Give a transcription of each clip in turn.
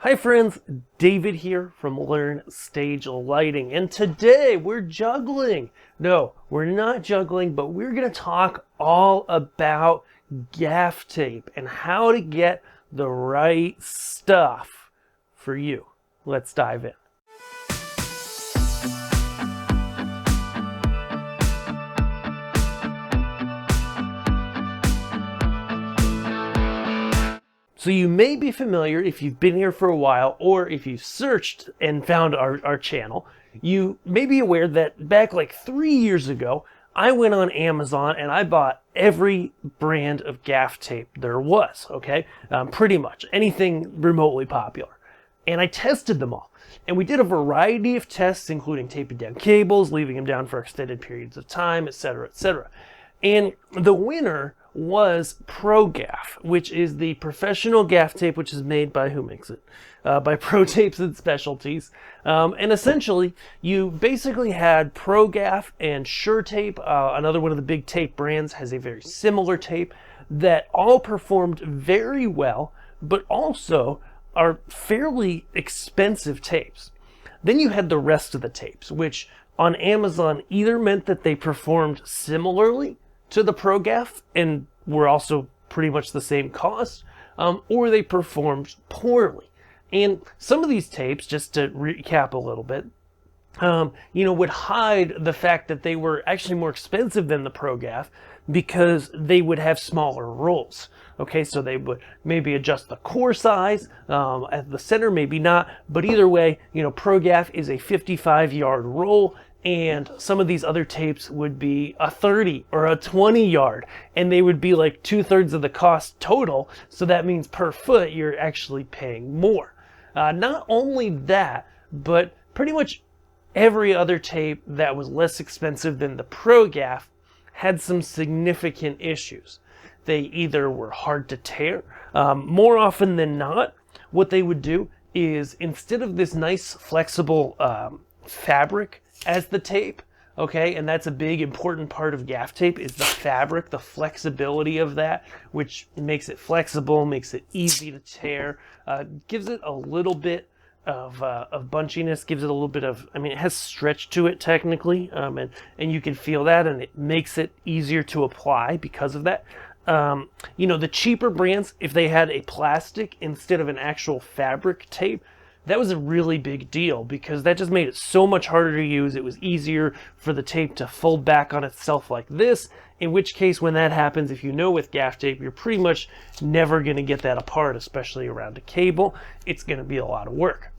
Hi friends, David here from Learn Stage Lighting, and today we're juggling. No, we're not juggling, but we're going to talk all about gaff tape and how to get the right stuff for you. Let's dive in. So you may be familiar if you've been here for a while, or if you've searched and found our channel, you may be aware that back like 3 years ago, I went on Amazon and I bought every brand of gaff tape there was, okay? Pretty much anything remotely popular. And I tested them all. And we did a variety of tests, including taping down cables, leaving them down for extended periods of time, etc., etc. And the winner was ProGaff, which is the professional gaff tape, which is made by, who makes it? By Pro Tapes and Specialties. And essentially, you basically had ProGaff and SureTape, another one of the big tape brands, has a very similar tape that all performed very well, but also are fairly expensive tapes. Then you had the rest of the tapes, which on Amazon either meant that they performed similarly to the ProGaff and were also pretty much the same cost, or they performed poorly. And some of these tapes, just to recap a little bit, would hide the fact that they were actually more expensive than the ProGaff because they would have smaller rolls. Okay, so they would maybe adjust the core size at the center, maybe not, but either way, ProGaff is a 55-yard roll, and some of these other tapes would be a 30 or a 20 yard, and they would be like 2/3 of the cost total. So that means per foot, you're actually paying more. Not only that, but pretty much every other tape that was less expensive than the ProGaff had some significant issues. They either were hard to tear. More often than not, what they would do is, instead of this nice flexible fabric as the tape, okay, and that's a big important part of gaff tape, is the fabric, the flexibility of that, which makes it flexible, makes it easy to tear, gives it a little bit of bunchiness, gives it a little bit of, it has stretch to it technically, and you can feel that, and it makes it easier to apply because of that. The cheaper brands, if they had a plastic instead of an actual fabric tape, that was a really big deal because that just made it so much harder to use. It was easier for the tape to fold back on itself like this, in which case when that happens, if you know with gaff tape, you're pretty much never going to get that apart, especially around a cable. It's going to be a lot of work.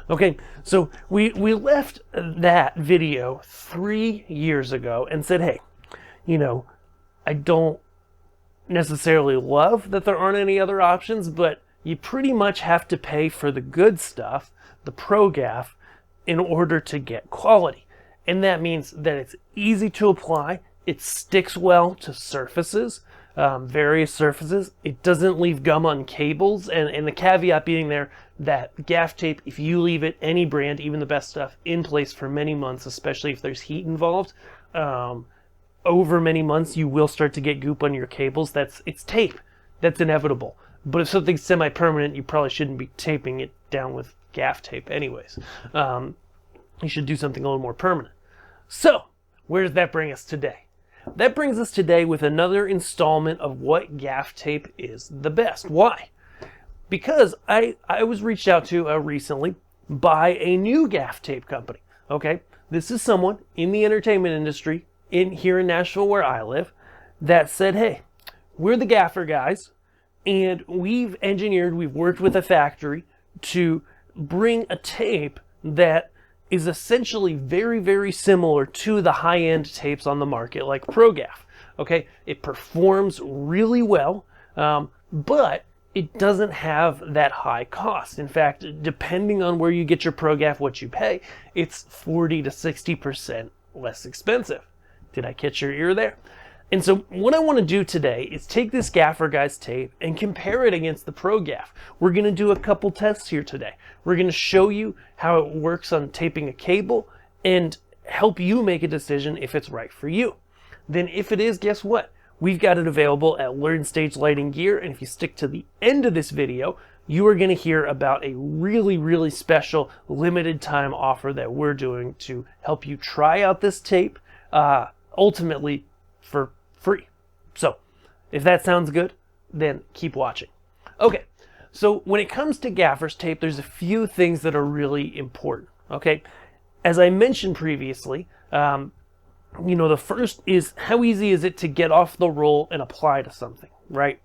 Okay, so we left that video 3 years ago and said, hey, I don't necessarily love that there aren't any other options, but you pretty much have to pay for the good stuff, the ProGaff, in order to get quality. And that means that it's easy to apply, it sticks well to surfaces, various surfaces, it doesn't leave gum on cables, and the caveat being there that gaff tape, if you leave it, any brand, even the best stuff, in place for many months, especially if there's heat involved, over many months you will start to get goop on your cables. It's tape, that's inevitable. But if something's semi-permanent, you probably shouldn't be taping it down with gaff tape anyways. You should do something a little more permanent. So, where does that bring us today? That brings us today with another installment of what gaff tape is the best. Why? Because I was reached out to recently by a new gaff tape company. Okay, this is someone in the entertainment industry here in Nashville where I live that said, hey, we're the gaffer guys, and we've worked with a factory to bring a tape that is essentially very, very similar to the high-end tapes on the market, like ProGaff. Okay, it performs really well, but it doesn't have that high cost. In fact, depending on where you get your ProGaff, what you pay, it's 40 to 60% less expensive. Did I catch your ear there? And so what I want to do today is take this Gaffer Guys tape and compare it against the ProGaff. We're going to do a couple tests here today. We're going to show you how it works on taping a cable and help you make a decision if it's right for you. Then if it is, guess what? We've got it available at Learn Stage Lighting Gear, and if you stick to the end of this video, you are going to hear about a really, really special limited time offer that we're doing to help you try out this tape, ultimately for free. So if that sounds good, then keep watching. Okay, so when it comes to gaffer's tape, there's a few things that are really important, okay? As I mentioned previously, you know, the first is how easy is it to get off the roll and apply to something, right?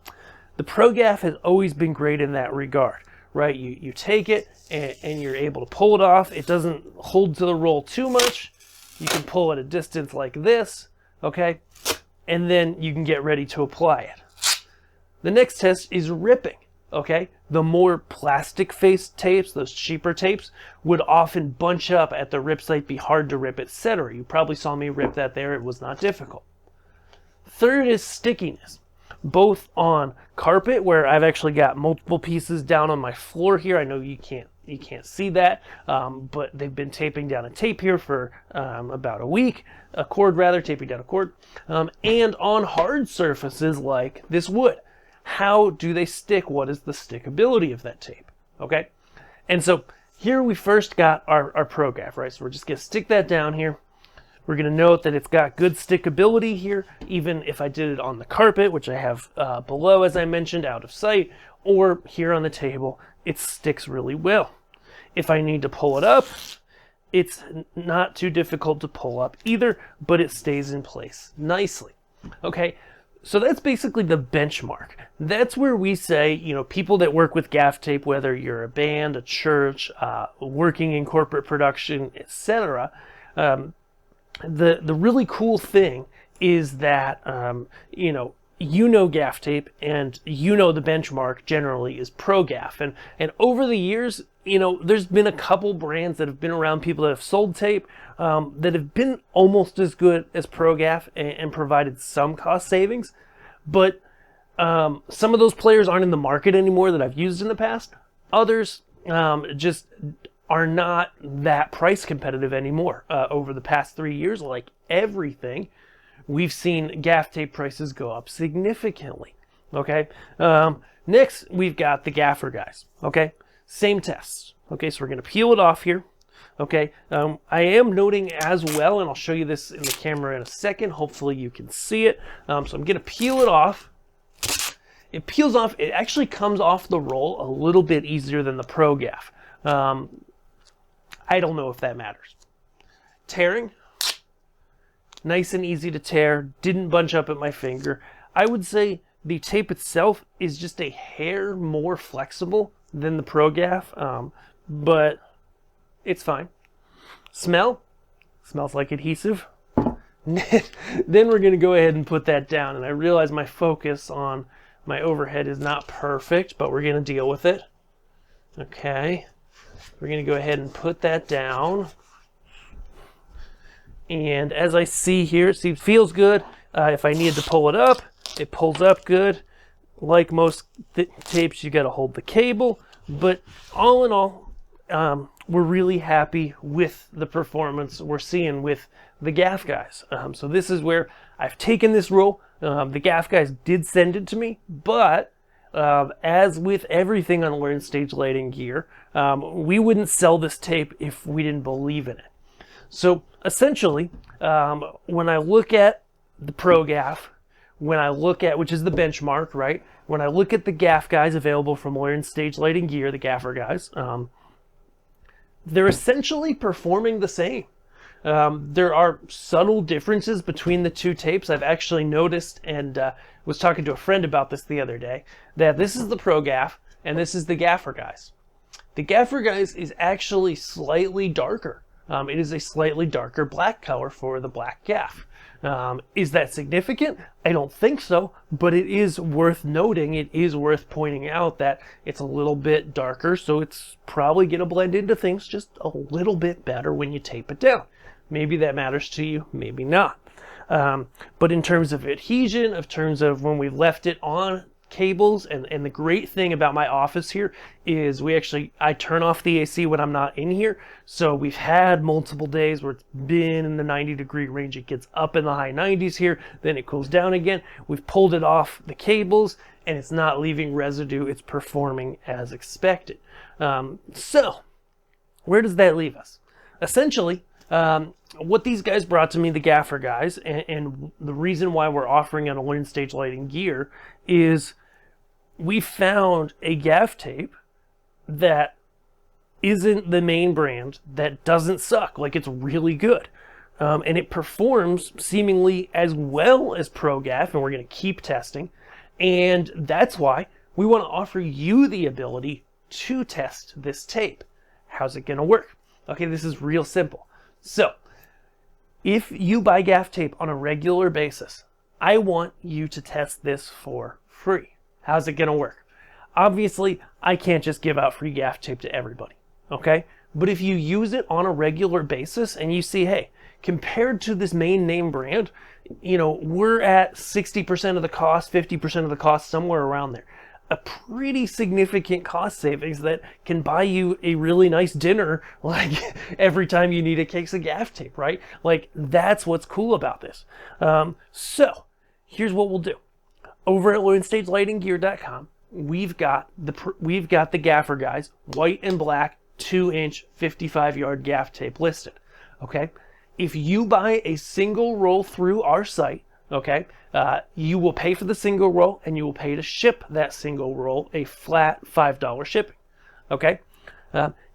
The ProGaff has always been great in that regard, right? You take it and you're able to pull it off. It doesn't hold to the roll too much. You can pull at a distance like this, okay? And then you can get ready to apply it. The next test is ripping, okay? The more plastic-faced tapes, those cheaper tapes, would often bunch up at the rip site, be hard to rip, etc. You probably saw me rip that there. It was not difficult. Third is stickiness, both on carpet, where I've actually got multiple pieces down on my floor here. I know you can't see that, but they've been taping down a tape here for about a week, a cord rather, taping down a cord, and on hard surfaces like this wood. How do they stick? What is the stickability of that tape? Okay, and so here we first got our ProGaff, right? So we're just gonna stick that down here. We're gonna note that it's got good stickability here, even if I did it on the carpet, which I have below, as I mentioned, out of sight, or here on the table, it sticks really well. If I need to pull it up, it's not too difficult to pull up either, but it stays in place nicely. Okay, so that's basically the benchmark. That's where we say, you know, people that work with gaff tape, whether you're a band, a church, working in corporate production, etc., the really cool thing is that, you know gaff tape, and you know the benchmark generally is ProGaff. And over the years, you know, there's been a couple brands that have been around, people that have sold tape, that have been almost as good as ProGaff and provided some cost savings. But some of those players aren't in the market anymore that I've used in the past. Others just are not that price competitive anymore. Over the past 3 years, like everything, we've seen gaff tape prices go up significantly. Okay. Next, we've got the Gaffer Guys. Okay. Same tests. Okay. So we're going to peel it off here. Okay. I am noting as well, and I'll show you this in the camera in a second. Hopefully you can see it. So I'm going to peel it off. It peels off. It actually comes off the roll a little bit easier than the ProGaff. I don't know if that matters. Tearing, nice and easy to tear, didn't bunch up at my finger. I would say the tape itself is just a hair more flexible than the ProGaff, but it's fine. Smell, smells like adhesive. Then we're going to go ahead and put that down, and I realize my focus on my overhead is not perfect, but we're going to deal with it. Okay. We're going to go ahead and put that down. And as I see here, see, it feels good. If I needed to pull it up, it pulls up good. Like most tapes, you got to hold the cable. But all in all, we're really happy with the performance we're seeing with the Gaff Guys. So this is where I've taken this roll. The Gaff Guys did send it to me, but as with everything on Learn Stage Lighting gear, we wouldn't sell this tape if we didn't believe in it. So essentially, when I look at the ProGaff, when I look at, which is the benchmark, right? When I look at the Gaff Guys available from Learn Stage Lighting gear, the Gaffer Guys, they're essentially performing the same. There are subtle differences between the two tapes. I've actually noticed, and was talking to a friend about this the other day, that this is the ProGaff and this is the Gaffer Guys. The Gaffer Guys is actually slightly darker. It is a slightly darker black color for the black gaff. Is that significant? I don't think so, but it is worth noting, it is worth pointing out that it's a little bit darker, so it's probably going to blend into things just a little bit better when you tape it down. Maybe that matters to you, maybe not. But in terms of adhesion, in terms of when we left it on cables, and the great thing about my office here is I turn off the AC when I'm not in here. So we've had multiple days where it's been in the 90-degree range. It gets up in the high 90s here, then it cools down again. We've pulled it off the cables, and it's not leaving residue. It's performing as expected. So where does that leave us? Essentially, what these guys brought to me, the Gaffer guys, and the reason why we're offering on a Learn Stage Lighting gear is we found a gaff tape that isn't the main brand, that doesn't suck, like it's really good. And it performs seemingly as well as ProGaff, and we're going to keep testing. And that's why we want to offer you the ability to test this tape. How's it going to work? Okay, this is real simple. So, if you buy gaff tape on a regular basis, I want you to test this for free. How's it going to work? Obviously, I can't just give out free gaff tape to everybody, okay? But if you use it on a regular basis and you see, hey, compared to this main name brand, you know, we're at 60% of the cost, 50% of the cost, somewhere around there. A pretty significant cost savings that can buy you a really nice dinner, like every time you need a case of gaff tape, right? Like, that's what's cool about this. So here's what we'll do. Over at LearnStageLightingGear.com, we've got the Gaffer guys, white and black, 2-inch, 55-yard gaff tape listed. Okay, if you buy a single roll through our site, okay, you will pay for the single roll and you will pay to ship that single roll a flat $5 shipping. Okay,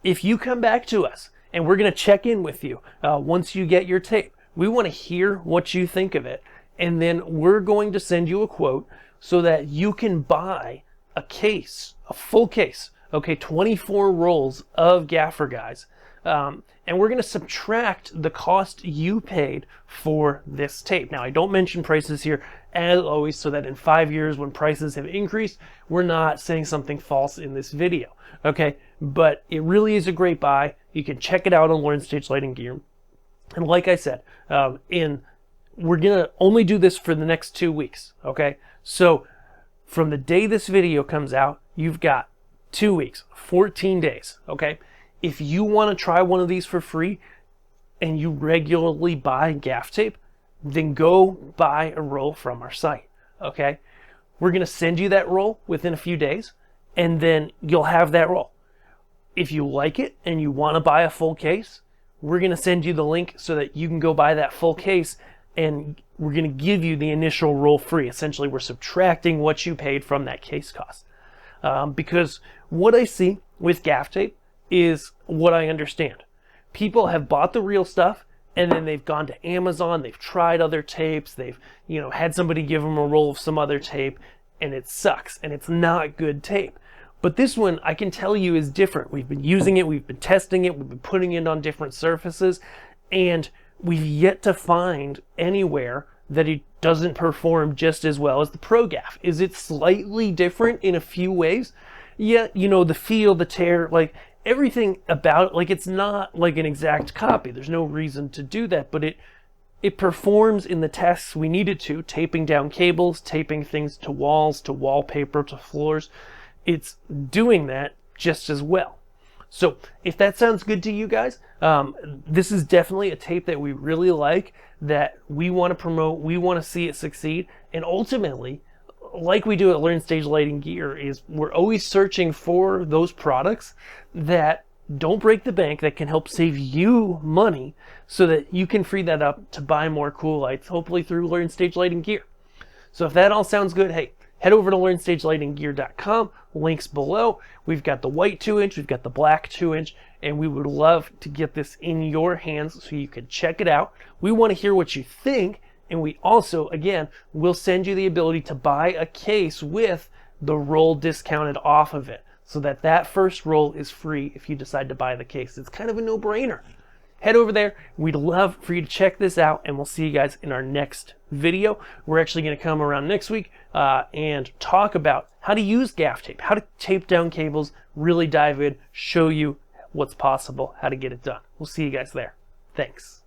if you come back to us and we're going to check in with you once you get your tape, we want to hear what you think of it, and then we're going to send you a quote so that you can buy a case, a full case, okay, 24 rolls of Gaffer guys. And we're going to subtract the cost you paid for this tape. Now, I don't mention prices here, as always, so that in 5 years when prices have increased, we're not saying something false in this video, okay? But it really is a great buy. You can check it out on Learn Stage Lighting Gear. And like I said, we're going to only do this for the next 2 weeks, okay? So from the day this video comes out, you've got 2 weeks, 14 days, okay? If you want to try one of these for free and you regularly buy gaff tape, then go buy a roll from our site, okay? We're going to send you that roll within a few days, and then you'll have that roll. If you like it and you want to buy a full case, we're going to send you the link so that you can go buy that full case, and we're going to give you the initial roll free. Essentially, we're subtracting what you paid from that case cost. Because what I see with gaff tape is what I understand. People have bought the real stuff and then they've gone to Amazon, they've tried other tapes, they've, you know, had somebody give them a roll of some other tape, and it sucks and it's not good tape. But this one, I can tell you, is different. We've been using it, we've been testing it, we've been putting it on different surfaces, and we've yet to find anywhere that it doesn't perform just as well as the ProGaff. Is it slightly different in a few ways? Yeah, you know, the feel, the tear, like everything about it, like it's not like an exact copy. There's no reason to do that, but it performs in the tests we need it to, taping down cables, taping things to walls, to wallpaper, to floors. It's doing that just as well. So if that sounds good to you guys, this is definitely a tape that we really like, that we want to promote, we want to see it succeed, and ultimately, like we do at Learn Stage Lighting Gear, is we're always searching for those products that don't break the bank, that can help save you money so that you can free that up to buy more cool lights, hopefully through Learn Stage Lighting Gear. So if that all sounds good, hey, head over to LearnStageLightingGear.com, links below. We've got the white 2-inch, we've got the black 2-inch, and we would love to get this in your hands so you can check it out. We want to hear what you think, and we also, again, will send you the ability to buy a case with the roll discounted off of it, so that that first roll is free if you decide to buy the case. It's kind of a no-brainer. Head over there. We'd love for you to check this out, and we'll see you guys in our next video. We're actually going to come around next week and talk about how to use gaff tape, how to tape down cables, really dive in, show you what's possible, how to get it done. We'll see you guys there. Thanks.